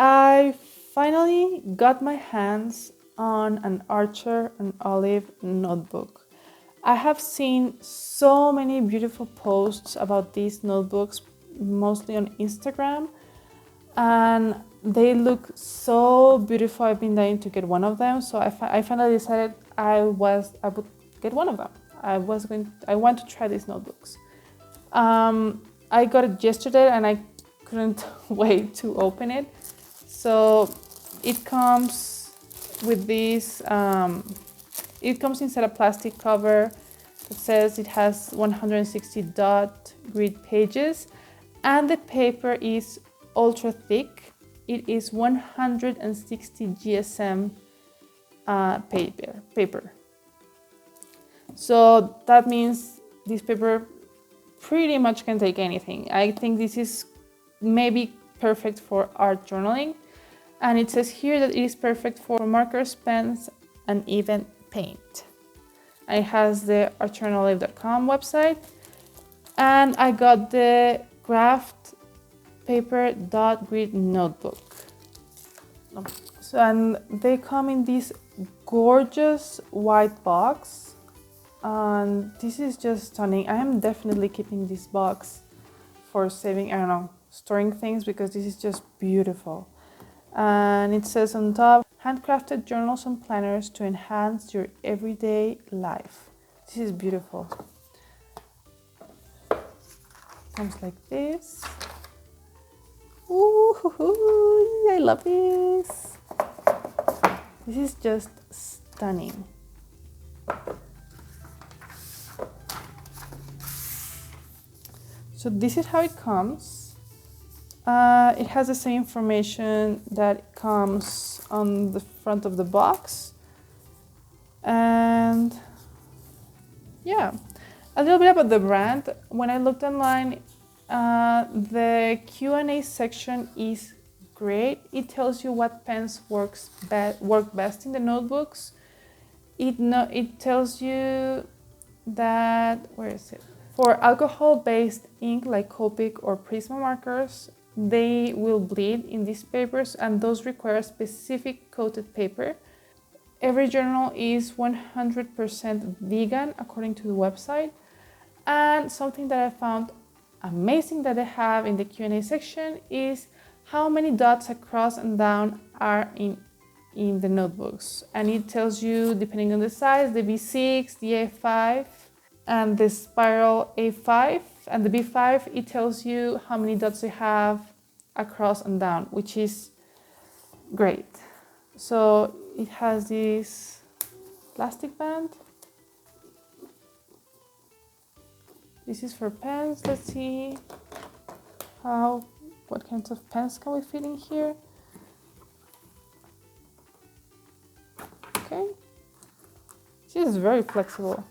I finally got my hands on an Archer and Olive notebook. I have seen so many beautiful posts about these notebooks, mostly on Instagram, and they look so beautiful. I've been dying to get one of them, so I finally decided I would get one of them. I want to try these notebooks. I got it yesterday and I couldn't wait to open it. So it comes with this, it comes inside a plastic cover that says it has 160 dot grid pages, and the paper is ultra thick. It is 160 GSM paper. So that means this paper pretty much can take anything. I think this is maybe perfect for art journaling. And it says here that it is perfect for markers, pens, and even paint. And it has the archerandolive.com website. And I got the Kraft paper dot grid notebook. So, and they come in this gorgeous white box. And this is just stunning. I am definitely keeping this box for saving, I don't know, storing things, because this is just beautiful. And it says on top, handcrafted journals and planners to enhance your everyday life. This is beautiful. Comes like this. Ooh, I love this. This is just stunning. So this is how it comes. It has the same information that comes on the front of the box. And yeah, a little bit about the brand. When I looked online, the Q&A section is great. It tells you what pens work best in the notebooks. It tells you that, where is it? For alcohol-based ink like Copic or Prisma markers, they will bleed in these papers, and those require specific coated paper. Every journal is 100% vegan according to the website. And something that I found amazing that they have in the Q&A section is how many dots across and down are in the notebooks. And it tells you, depending on the size, the B6, the A5, and the spiral A5, and the B5, it tells you how many dots they have across and down, which is great. So it has this plastic band. This is for pens. Let's see what kinds of pens can we fit in here. Okay, this is very flexible.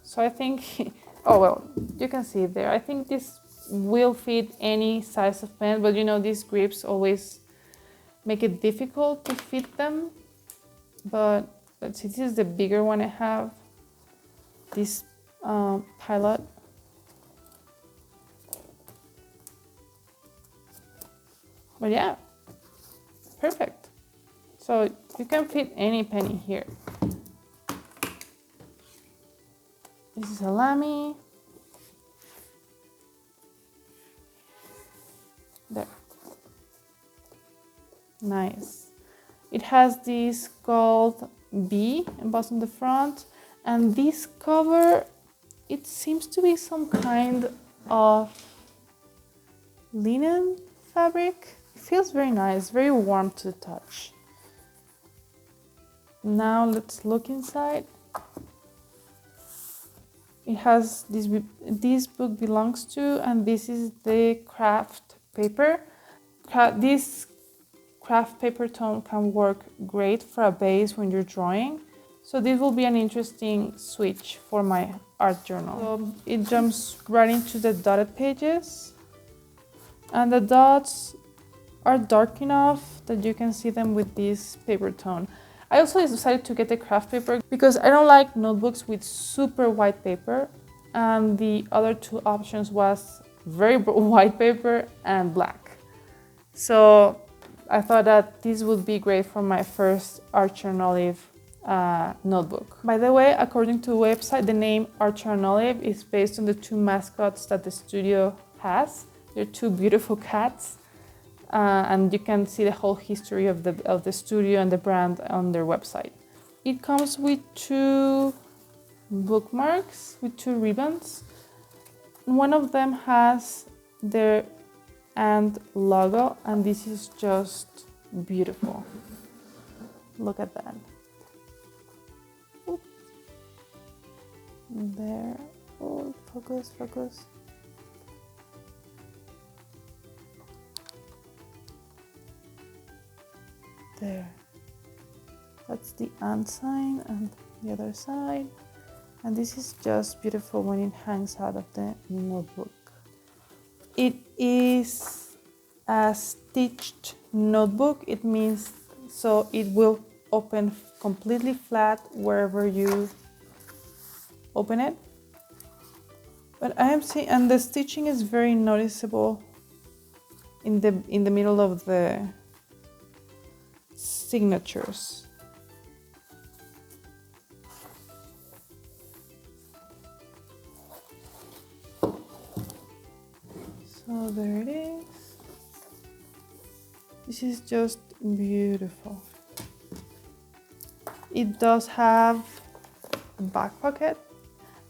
So I think, oh well, you can see it there. I think this will fit any size of pen, but you know, these grips always make it difficult to fit them. But let's see, this is the bigger one I have, this Pilot. But yeah, perfect. So you can fit any pen in here. This is a Lamy. There. Nice. It has this gold B embossed on the front, and this cover, it seems to be some kind of linen fabric. It feels very nice, very warm to the touch. Now let's look inside. It has this book belongs to, and this is the Kraft paper. This Kraft paper tone can work great for a base when you're drawing. So this will be an interesting switch for my art journal. So it jumps right into the dotted pages, and the dots are dark enough that you can see them with this paper tone. I also decided to get the Kraft paper because I don't like notebooks with super white paper, and the other two options was very white paper and black. So I thought that this would be great for my first Archer and Olive notebook. By the way, according to the website, the name Archer and Olive is based on the two mascots that the studio has. They're two beautiful cats, and you can see the whole history of the studio and the brand on their website. It comes with two bookmarks with two ribbons. One of them has their and logo, and this is just beautiful. Look at that. Oops. There. Oh, focus. There. That's the and sign, and the other side. And this is just beautiful when it hangs out of the notebook. It is a stitched notebook. It means so it will open completely flat wherever you open it. But I am seeing, and the stitching is very noticeable in the middle of the signatures. So there it is. This is just beautiful. It does have a back pocket.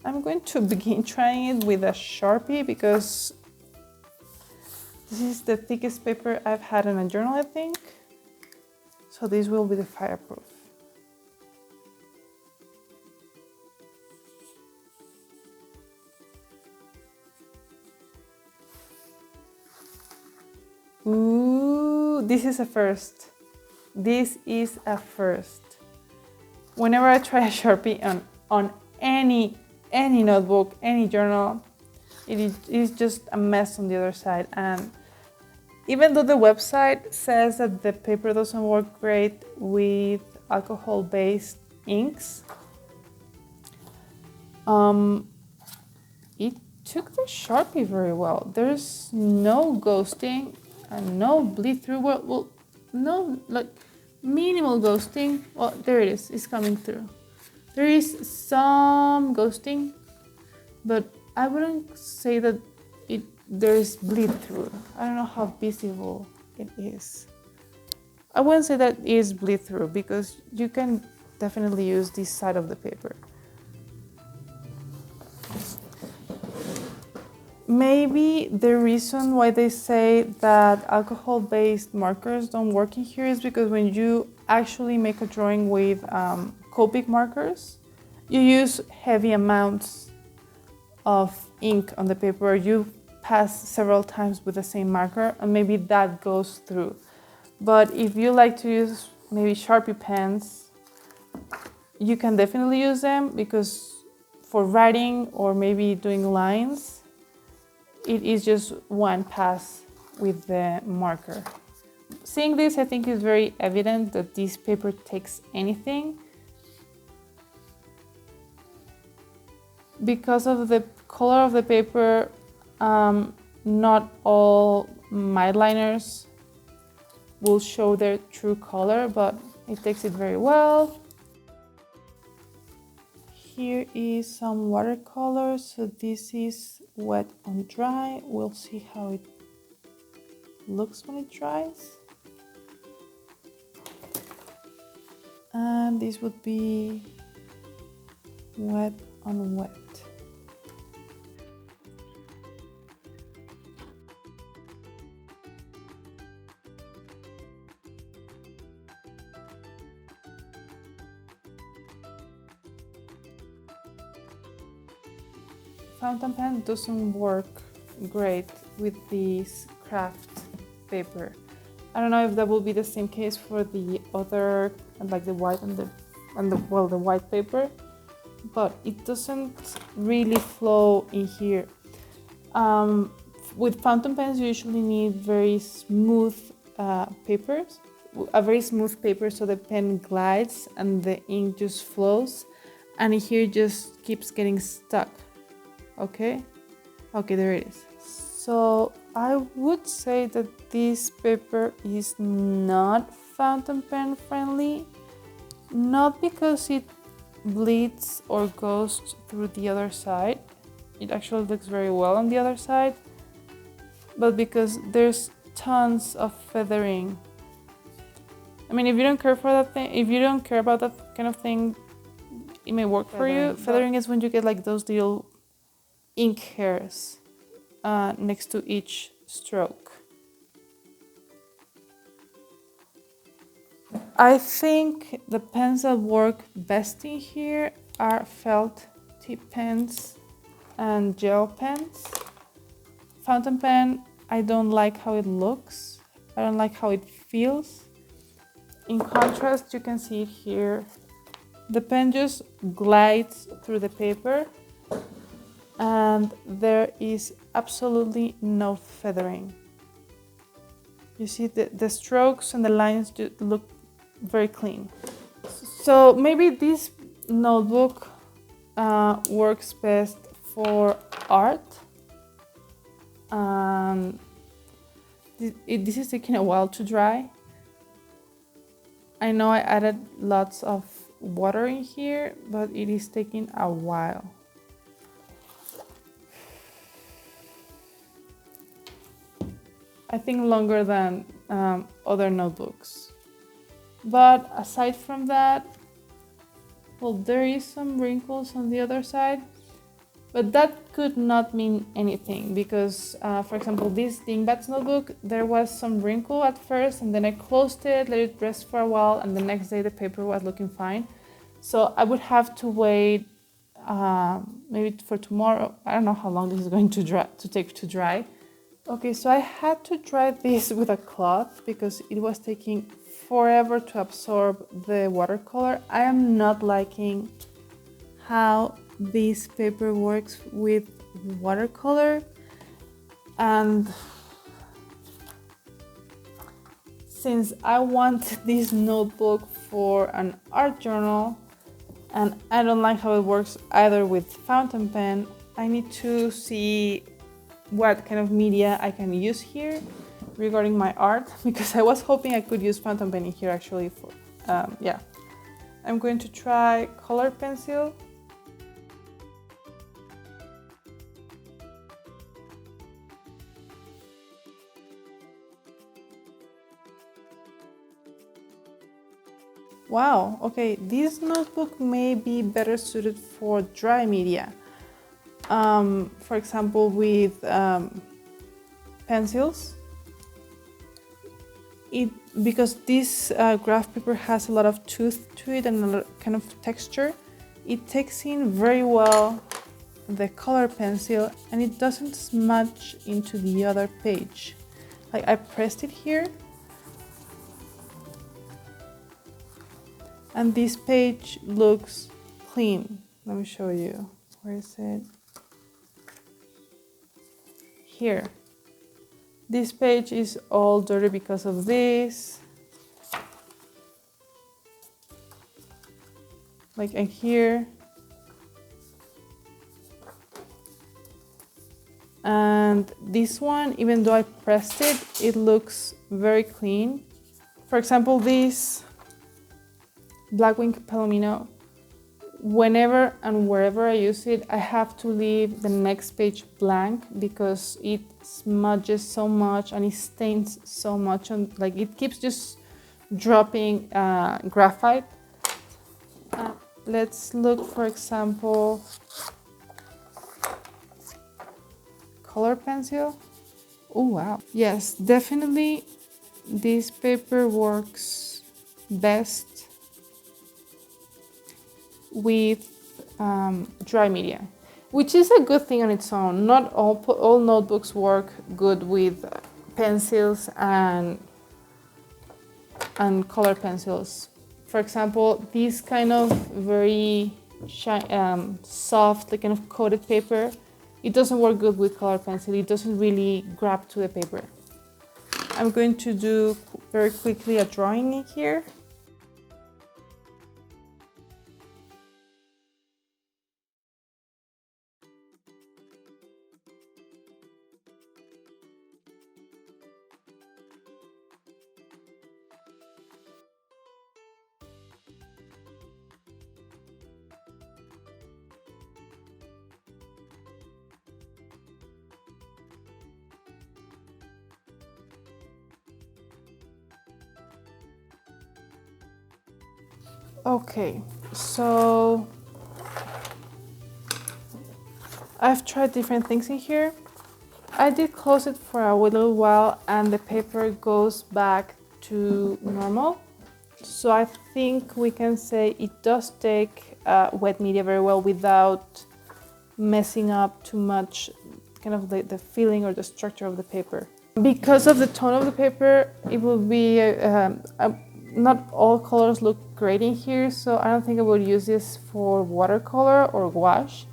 I'm going to begin trying it with a Sharpie because this is the thickest paper I've had in a journal, I think. So this will be the fireproof. Ooh, this is a first. This is a first. Whenever I try a Sharpie on any notebook, any journal, it is just a mess on the other side. And even though the website says that the paper doesn't work great with alcohol-based inks, it took the Sharpie very well. There's no ghosting and no bleed through. Well, no, like minimal ghosting. Well, there it is. It's coming through. There is some ghosting, but I wouldn't say that there is bleed through. I don't know how visible it is. I wouldn't say that it is bleed through because you can definitely use this side of the paper. Maybe the reason why they say that alcohol-based markers don't work in here is because when you actually make a drawing with Copic markers, you use heavy amounts of ink on the paper. You pass several times with the same marker, and maybe that goes through. But if you like to use maybe Sharpie pens, you can definitely use them because for writing or maybe doing lines, it is just one pass with the marker. Seeing this, I think it's very evident that this paper takes anything. Because of the color of the paper, not all mite liners will show their true color, but it takes it very well. Here is some watercolor, so this is wet on dry. We'll see how it looks when it dries. And this would be wet on wet. Fountain pen doesn't work great with this Kraft paper. I don't know if that will be the same case for the other, like the white and the white paper, but it doesn't really flow in here. With fountain pens, you usually need very smooth papers, a very smooth paper, so the pen glides and the ink just flows, and here it just keeps getting stuck. Okay, there it is. So I would say that this paper is not fountain pen friendly, not because it bleeds or goes through the other side. It actually looks very well on the other side, but because there's tons of feathering. I mean, if you don't care for that thing, if you don't care about that kind of thing, it may work for you. Feathering is when you get like those little ink hairs next to each stroke. I think the pens that work best in here are felt tip pens and gel pens. Fountain pen, I don't like how it looks. I don't like how it feels. In contrast, you can see it here. The pen just glides through the paper and there is absolutely no feathering. You see the strokes and the lines look very clean. So maybe this notebook works best for art. This is taking a while to dry. I know I added lots of water in here, but it is taking a while. I think longer than other notebooks. But aside from that, well, there is some wrinkles on the other side, but that could not mean anything because, for example, this Dingbats notebook, there was some wrinkle at first and then I closed it, let it rest for a while, and the next day the paper was looking fine. So I would have to wait maybe for tomorrow. I don't know how long this is going to take to dry. Okay, so I had to dry this with a cloth because it was taking forever to absorb the watercolor. I am not liking how this paper works with watercolor, and since I want this notebook for an art journal and I don't like how it works either with fountain pen, I need to see what kind of media I can use here regarding my art, because I was hoping I could use fountain pen in here actually for, yeah. I'm going to try color pencil. Wow, okay, this notebook may be better suited for dry media. For example, with pencils. Because this graph paper has a lot of tooth to it and a lot kind of texture, it takes in very well the color pencil and it doesn't smudge into the other page. Like I pressed it here and this page looks clean. Let me show you. Where is it? Here. This page is all dirty because of this. Like in here. And this one, even though I pressed it, it looks very clean. For example, this Blackwing Palomino, whenever and wherever I use it, I have to leave the next page blank because it smudges so much and it stains so much, and like it keeps just dropping graphite. Let's look, for example, color pencil. Oh wow, yes, definitely this paper works best with dry media, which is a good thing on its own. Not all notebooks work good with pencils and color pencils. For example, this kind of very soft, like kind of coated paper, it doesn't work good with color pencil. It doesn't really grab to the paper. I'm going to do very quickly a drawing in here. Okay, so I've tried different things in here. I did close it for a little while and the paper goes back to normal. So I think we can say it does take wet media very well without messing up too much kind of the feeling or the structure of the paper. Because of the tone of the paper, it will be, not all colors look great in here, so I don't think I will use this for watercolor or gouache.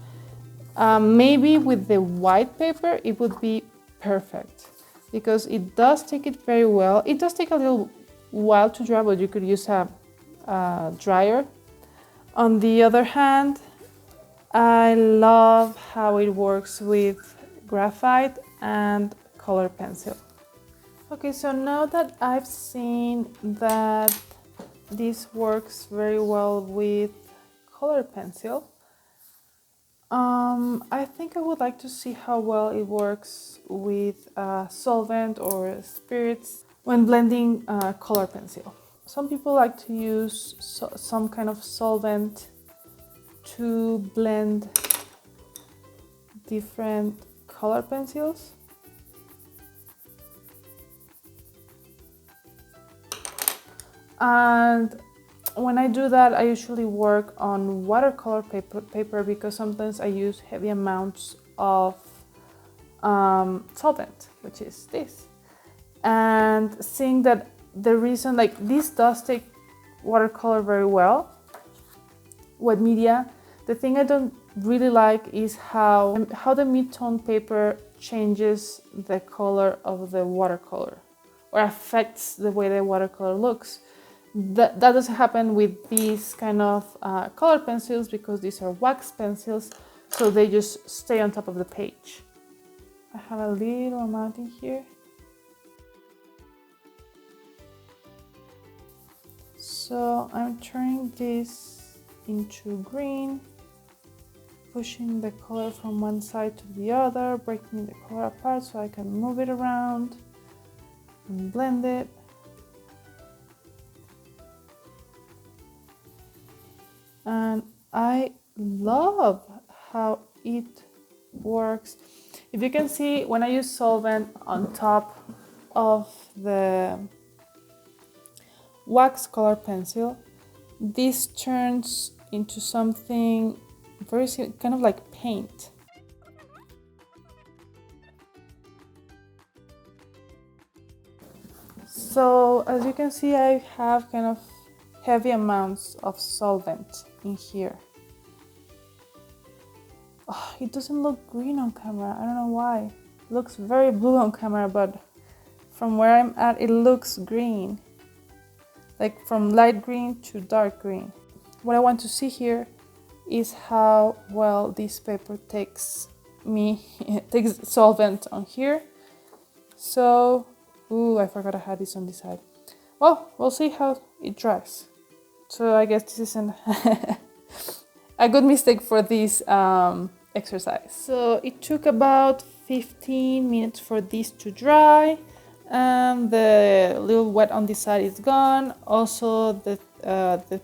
Maybe with the white paper, it would be perfect because it does take it very well. It does take a little while to dry, but you could use a dryer. On the other hand, I love how it works with graphite and color pencil. Okay, so now that I've seen that this works very well with color pencil, I think I would like to see how well it works with solvent or spirits when blending color pencil. Some people like to use some kind of solvent to blend different color pencils. And when I do that, I usually work on watercolor paper because sometimes I use heavy amounts of solvent, which is this. And seeing that the reason, like this does take watercolor very well, wet media, the thing I don't really like is how the mid-tone paper changes the color of the watercolor or affects the way the watercolor looks. That doesn't happen with these kind of color pencils because these are wax pencils, so they just stay on top of the page. I have a little amount in here. So I'm turning this into green, pushing the color from one side to the other, breaking the color apart so I can move it around and blend it. And I love how it works. If you can see, when I use solvent on top of the wax color pencil, this turns into something very kind of like paint. So as you can see, I have kind of heavy amounts of solvent in here. Oh, it doesn't look green on camera. I don't know why. It looks very blue on camera, but from where I'm at, it looks green. Like from light green to dark green. What I want to see here is how well this paper takes solvent on here. So, ooh, I forgot I had this on this side. Well, we'll see how it dries. So I guess this isn't a good mistake for this exercise. So it took about 15 minutes for this to dry, and the little wet on this side is gone. Also the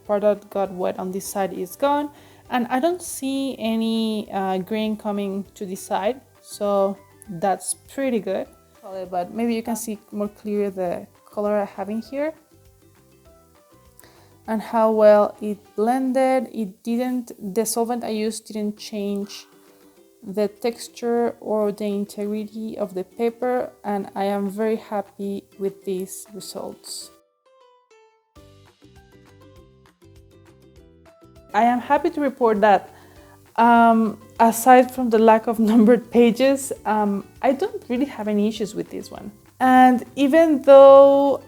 part that got wet on this side is gone, and I don't see any green coming to this side, so that's pretty good. But maybe you can see more clear the color I have in here and how well it blended. The solvent I used didn't change the texture or the integrity of the paper, and I am very happy with these results. I am happy to report that aside from the lack of numbered pages, I don't really have any issues with this one. And even though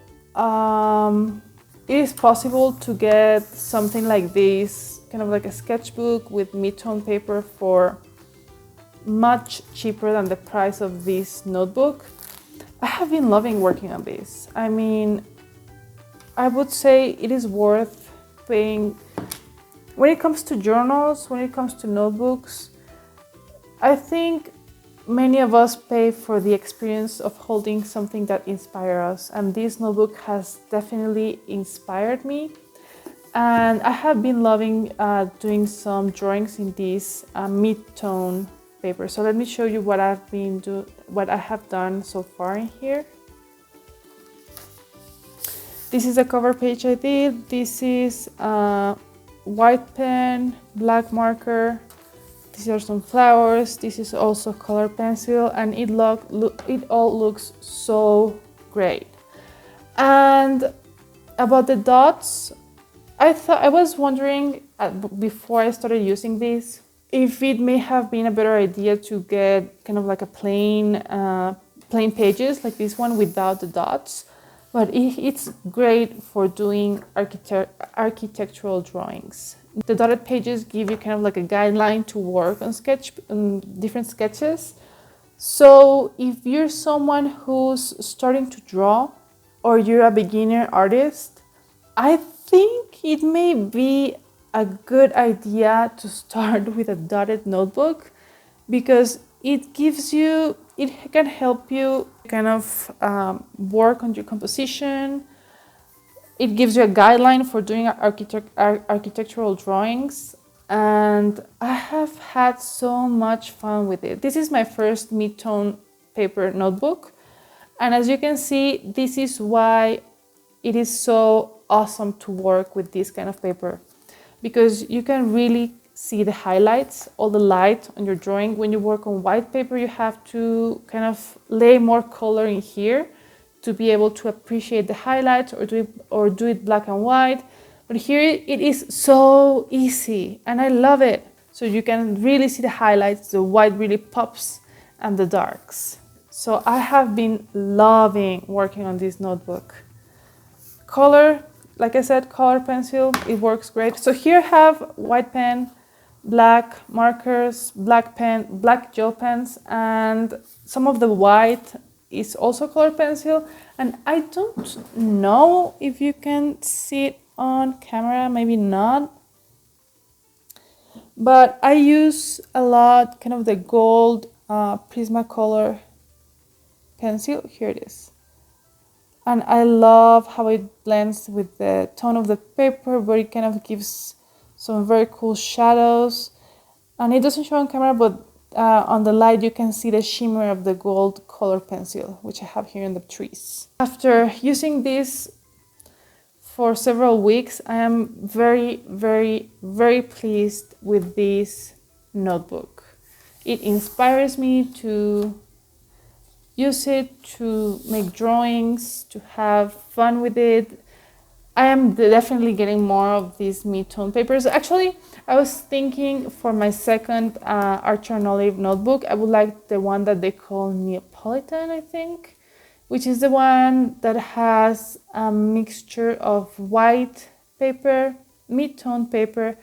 it is possible to get something like this, kind of like a sketchbook with mid-tone paper for much cheaper than the price of this notebook, I have been loving working on this. I mean, I would say it is worth paying. When it comes to journals, when it comes to notebooks, I think many of us pay for the experience of holding something that inspires us, and this notebook has definitely inspired me. And I have been loving doing some drawings in this mid-tone paper. So let me show you what what I have done so far in here. This is a cover page I did. This is white pen, black marker. These are some flowers. This is also color pencil, and it all looks so great. And about the dots, I was wondering before I started using this if it may have been a better idea to get kind of like a plain pages like this one without the dots, but it's great for doing architectural drawings. The dotted pages give you kind of like a guideline to work on different sketches. So if you're someone who's starting to draw or you're a beginner artist, I think it may be a good idea to start with a dotted notebook, because it can help you kind of work on your composition. It gives you a guideline for doing architectural drawings, and I have had so much fun with it. This is my first mid-tone paper notebook, and as you can see, this is why it is so awesome to work with this kind of paper, because you can really see the highlights, all the light on your drawing. When you work on white paper, you have to kind of lay more color in here to be able to appreciate the highlights, or do it black and white. But here it is so easy, and I love it. So you can really see the highlights, the white really pops, and the darks. So I have been loving working on this notebook. Color, like I said, color pencil, it works great. So here I have white pen, black markers, black pen, black gel pens, and some of the white is also color pencil. And I don't know if you can see it on camera, maybe not. But I use a lot kind of the gold Prismacolor pencil. Here it is. And I love how it blends with the tone of the paper, but it kind of gives some very cool shadows. And it doesn't show on camera, but on the light you can see the shimmer of the gold color pencil, which I have here in the trees. After using this for several weeks, I am very, very, very pleased with this notebook. It inspires me to use it to make drawings, to have fun with it. I am definitely getting more of these mid-tone papers. Actually, I was thinking for my second Archer and Olive notebook, I would like the one that they call Neapolitan, I think, which is the one that has a mixture of white paper, mid-tone paper,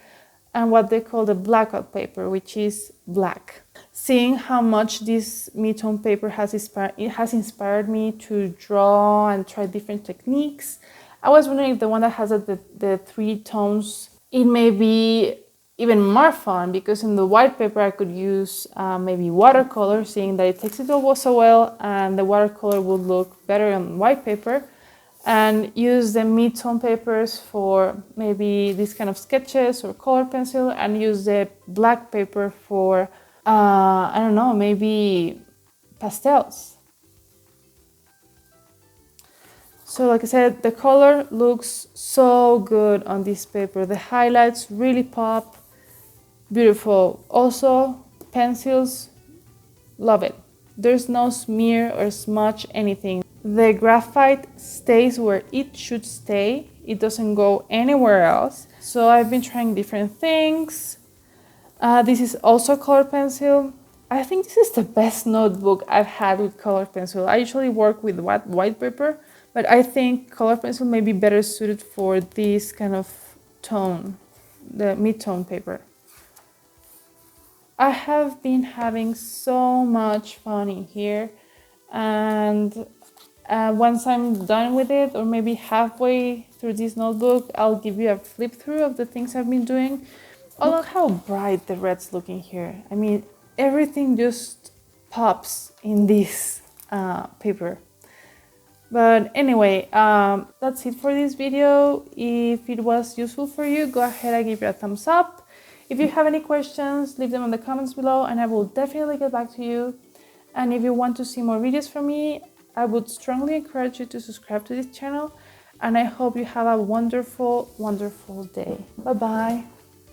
and what they call the blackout paper, which is black. Seeing how much this mid-tone paper has inspired me to draw and try different techniques. I was wondering if the one that has the 3 tones, it may be even more fun, because in the white paper I could use maybe watercolor, seeing that it takes it all so well, and the watercolor would look better on white paper, and use the mid-tone papers for maybe these kind of sketches or color pencil, and use the black paper for I don't know, maybe pastels. So like I said, the color looks so good on this paper. The highlights really pop. Beautiful. Also, pencils, love it. There's no smear or smudge, anything. The graphite stays where it should stay. It doesn't go anywhere else. So I've been trying different things. This is also color pencil. I think this is the best notebook I've had with color pencil. I usually work with white paper, but I think color pencil may be better suited for this kind of tone, the mid-tone paper. I have been having so much fun in here, and once I'm done with it, or maybe halfway through this notebook, I'll give you a flip through of the things I've been doing. Oh, look how bright the red's looking here. I mean, everything just pops in this paper. But anyway, that's it for this video. If it was useful for you, go ahead and give it a thumbs up. If you have any questions, leave them in the comments below and I will definitely get back to you. And if you want to see more videos from me, I would strongly encourage you to subscribe to this channel. And I hope you have a wonderful, wonderful day. Bye-bye.